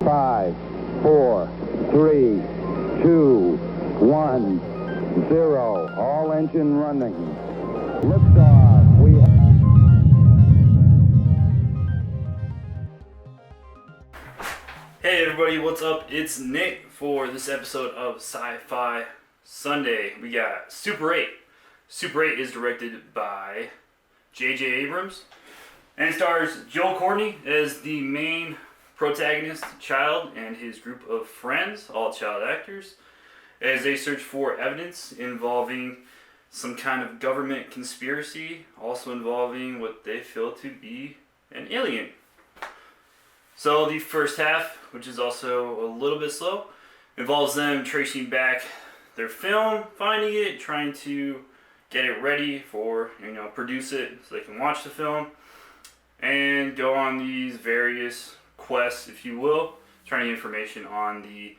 5, 4, 3, 2, 1, 0. All engine running. Liftoff. We Hey everybody, what's up? It's Nick for this episode of Sci-Fi Sunday. We got Super 8. Super 8 is directed by J.J. Abrams and stars Joel Courtney as the main protagonist, child, and his group of friends, all child actors, as they search for evidence involving some kind of government conspiracy, also involving what they feel to be an alien. So the first half, which is also a little bit slow, involves them tracing back their film, finding it, trying to get it ready for, produce it so they can watch the film, and go on these various quests, if you will, trying to get information on the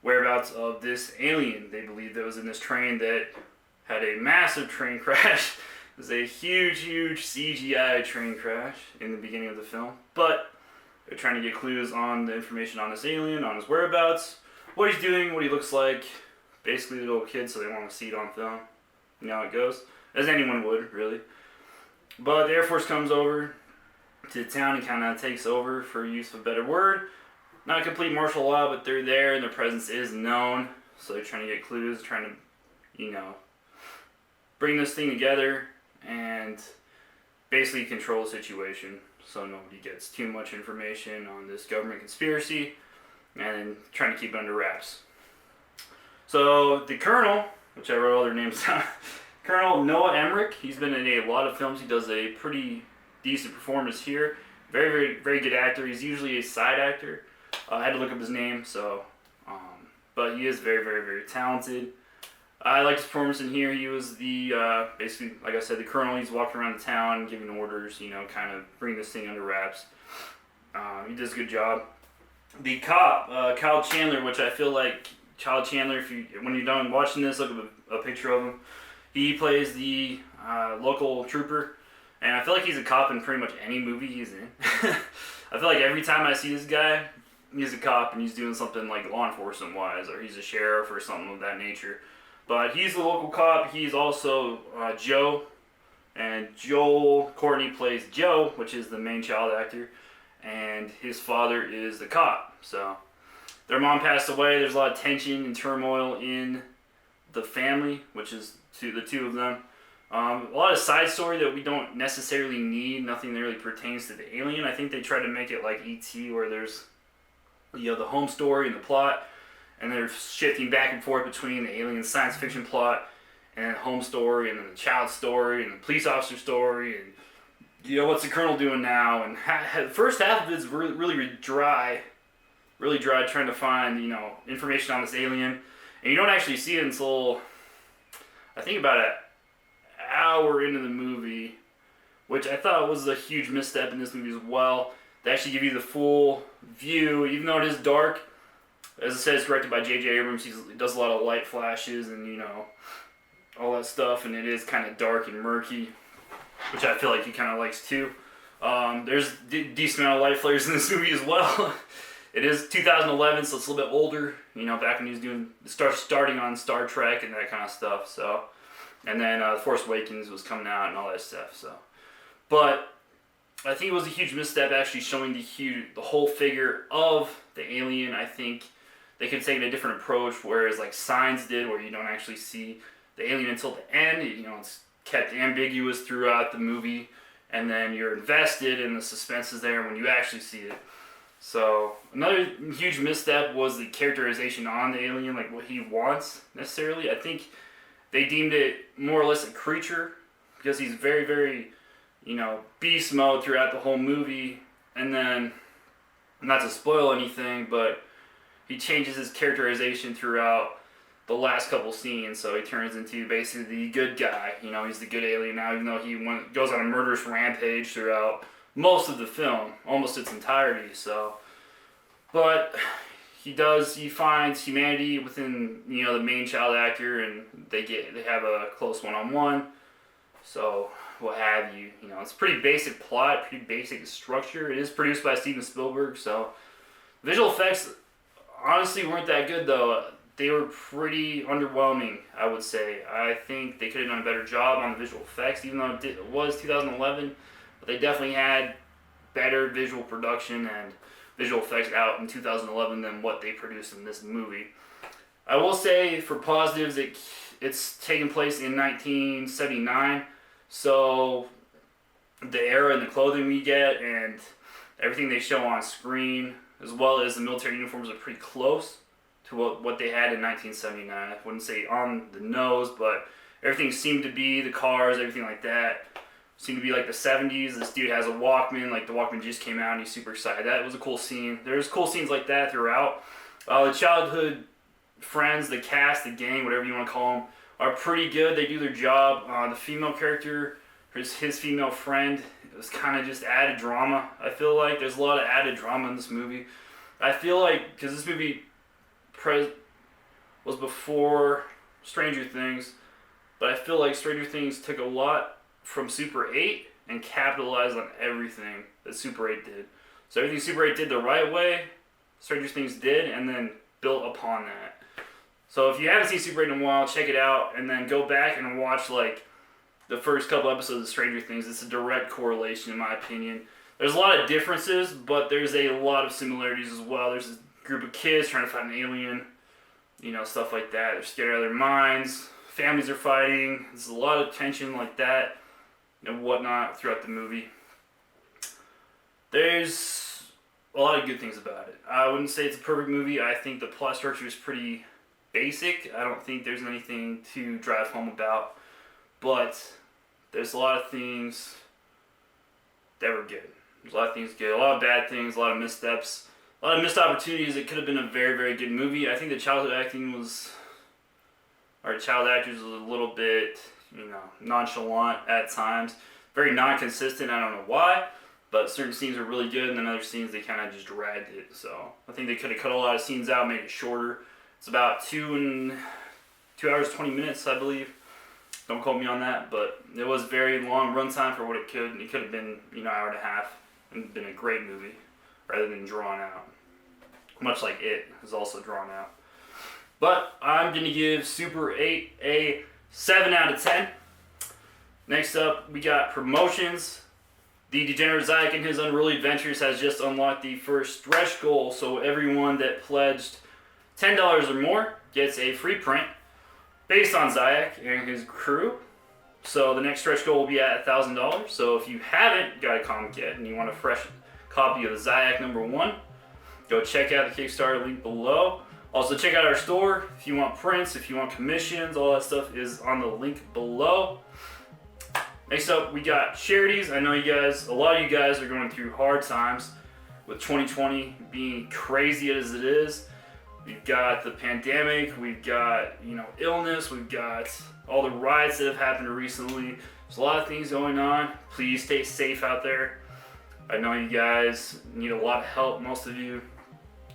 whereabouts of this alien they believe that was in this train that had a massive train crash. It was a huge CGI train crash in the beginning of the film, but they're trying to get clues on the information on this alien, on his whereabouts, what he's doing, what he looks like. Basically, the little kid, so they want to see it on film. You know how it goes, as anyone would, really. But the Air Force comes over to the town and kind of takes over, for use of a better word. Not a complete martial law, but they're there and their presence is known. So they're trying to get clues, trying to, bring this thing together and basically control the situation so nobody gets too much information on this government conspiracy, and trying to keep it under wraps. So the Colonel, which I wrote all their names down, Colonel Noah Emmerich, he's been in a lot of films. He does a pretty decent performance here. Very good actor. He's usually a side actor. I had to look up his name, but he is very talented. I liked his performance in here. He was the, basically, like I said, the Colonel. He's walking around the town giving orders, kind of bring this thing under wraps. He does a good job. The cop, Kyle Chandler, which I feel like Kyle Chandler, when you're done watching this, look up a picture of him. He plays the local trooper, and I feel like he's a cop in pretty much any movie he's in. I feel like every time I see this guy, he's a cop and he's doing something like law enforcement wise, or he's a sheriff or something of that nature. But he's the local cop. He's also Joe, and Joel Courtney plays Joe, which is the main child actor, and his father is the cop. So their mom passed away. There's a lot of tension and turmoil in the family, which is the two of them. A lot of side story that we don't necessarily need. Nothing that really pertains to the alien. I think they try to make it like E.T., where there's the home story and the plot, and they're shifting back and forth between the alien science fiction plot and home story, and then the child story, and the police officer story, and what's the Colonel doing now? And the first half of it is really dry, trying to find information on this alien, and you don't actually see it until I think about an hour into the movie, which I thought was a huge misstep in this movie as well. They actually give you the full view, even though it is dark. As I said, it's directed by J.J. Abrams. He does a lot of light flashes and, all that stuff. And it is kind of dark and murky, which I feel like he kind of likes too. There's decent amount of light flares in this movie as well. It is 2011, so it's a little bit older. Back when he was starting on Star Trek and that kind of stuff. So, and then The Force Awakens was coming out and all that stuff. So, but I think it was a huge misstep actually showing the whole figure of the alien. I think they could take a different approach, whereas like Signs did, where you don't actually see the alien until the end. It's kept ambiguous throughout the movie, and then you're invested in the suspense is there when you actually see it. So another huge misstep was the characterization on the alien, like what he wants necessarily. I think they deemed it more or less a creature because he's very beast mode throughout the whole movie, and then, not to spoil anything, but he changes his characterization throughout the last couple scenes, so he turns into basically the good guy. He's the good alien now, even though he goes on a murderous rampage throughout most of the film, almost its entirety. So, but he finds humanity within the main child actor, and they have a close one-on-one. So what have you. It's a pretty basic plot, pretty basic structure. It is produced by Steven Spielberg, so Visual effects honestly weren't that good though. They were pretty underwhelming, I would say. I think they could have done a better job on the visual effects, even though it was 2011. But they definitely had better visual production and visual effects out in 2011 than what they produced in this movie. I will say, for positives, it's taking place in 1979, so the era and the clothing we get and everything they show on screen, as well as the military uniforms, are pretty close to what they had in 1979. I wouldn't say on the nose, but everything seemed to be, the cars, everything like that, seemed to be like the 70s. This dude has a Walkman, like the Walkman just came out and he's super excited. That was a cool scene. There's cool scenes like that throughout. The childhood friends, the cast, the gang, whatever you want to call them, are pretty good. They do their job. The female character, his female friend, it was kind of just added drama. I feel like there's a lot of added drama in this movie. I feel like, because this movie was before Stranger Things, but I feel like Stranger Things took a lot from Super 8 and capitalized on everything that Super 8 did. So everything Super 8 did the right way, Stranger Things did, and then built upon that. So if you haven't seen Super 8 in a while, check it out, and then go back and watch like the first couple episodes of Stranger Things. It's a direct correlation, in my opinion. There's a lot of differences, but there's a lot of similarities as well. There's a group of kids trying to find an alien, stuff like that. They're scared out of their minds. Families are fighting. There's a lot of tension like that and whatnot throughout the movie. There's a lot of good things about it. I wouldn't say it's a perfect movie. I think the plot structure is pretty basic. I don't think there's anything to drive home about, but there's a lot of things that were good. There's a lot of things good, a lot of bad things, a lot of missteps, a lot of missed opportunities. It could have been a very, very good movie. I think the child actors was a little bit, nonchalant at times. Very non-consistent. I don't know why, but certain scenes are really good, and then other scenes they kind of just dragged it. So I think they could have cut a lot of scenes out, made it shorter. It's about 2 hours 20 minutes, I believe. Don't quote me on that, but it was very long runtime for what it could. It could have been, hour and a half and been a great movie rather than drawn out. Much like It is also drawn out. But I'm going to give Super 8 a 7 out of 10. Next up, we got promotions. The Degenerate Ziac in his Unruly Adventures has just unlocked the first stretch goal, so everyone that pledged $10 or more gets a free print based on Ziac and his crew. So the next stretch goal will be at $1,000. So if you haven't got a comic yet and you want a fresh copy of the Ziac #1, go check out the Kickstarter link below. Also check out our store if you want prints, if you want commissions, all that stuff is on the link below. Next up, we got charities. I know a lot of you guys are going through hard times with 2020 being crazy as it is. We've got the pandemic, we've got, illness, we've got all the riots that have happened recently. There's a lot of things going on. Please stay safe out there. I know you guys need a lot of help, most of you,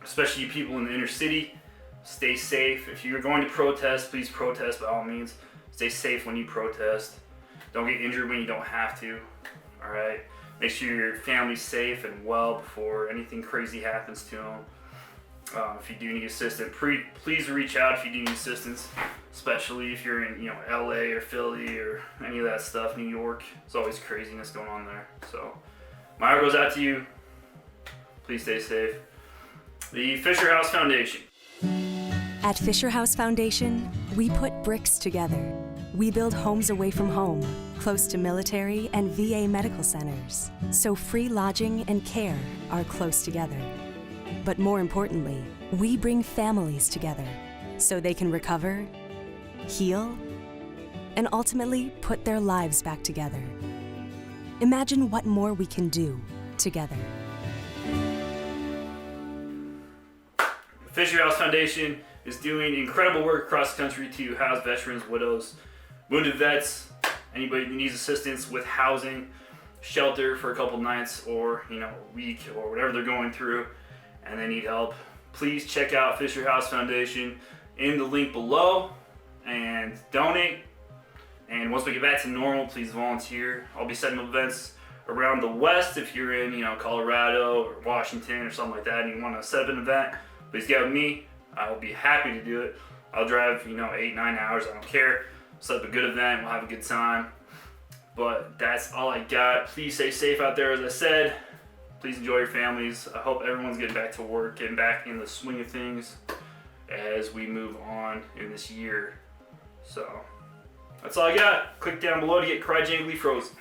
especially you people in the inner city. Stay safe. If you're going to protest, please protest by all means. Stay safe when you protest. Don't get injured when you don't have to. All right? Make sure your family's safe and well before anything crazy happens to them. If you do need assistance, please reach out if you do need assistance, especially if you're in LA or Philly or any of that stuff, New York. There's always craziness going on there. So my heart goes out to you. Please stay safe. The Fisher House Foundation. At Fisher House Foundation, we put bricks together. We build homes away from home, close to military and VA medical centers, so free lodging and care are close together. But more importantly, we bring families together so they can recover, heal, and ultimately put their lives back together. Imagine what more we can do together. Fisher House Foundation is doing incredible work across the country to house veterans, widows, wounded vets, anybody that needs assistance with housing, shelter for a couple nights or a week or whatever they're going through and they need help. Please check out Fisher House Foundation in the link below and donate. And once we get back to normal, please volunteer. I'll be setting up events around the West, if you're in, Colorado or Washington or something like that, and you want to set up an event, please get with me. I will be happy to do it. I'll drive, 8-9 hours. I don't care. Set up a good event. We'll have a good time. But that's all I got. Please stay safe out there, as I said. Please enjoy your families. I hope everyone's getting back to work, getting back in the swing of things as we move on in this year. So that's all I got. Click down below to get Cryogenically Frozen.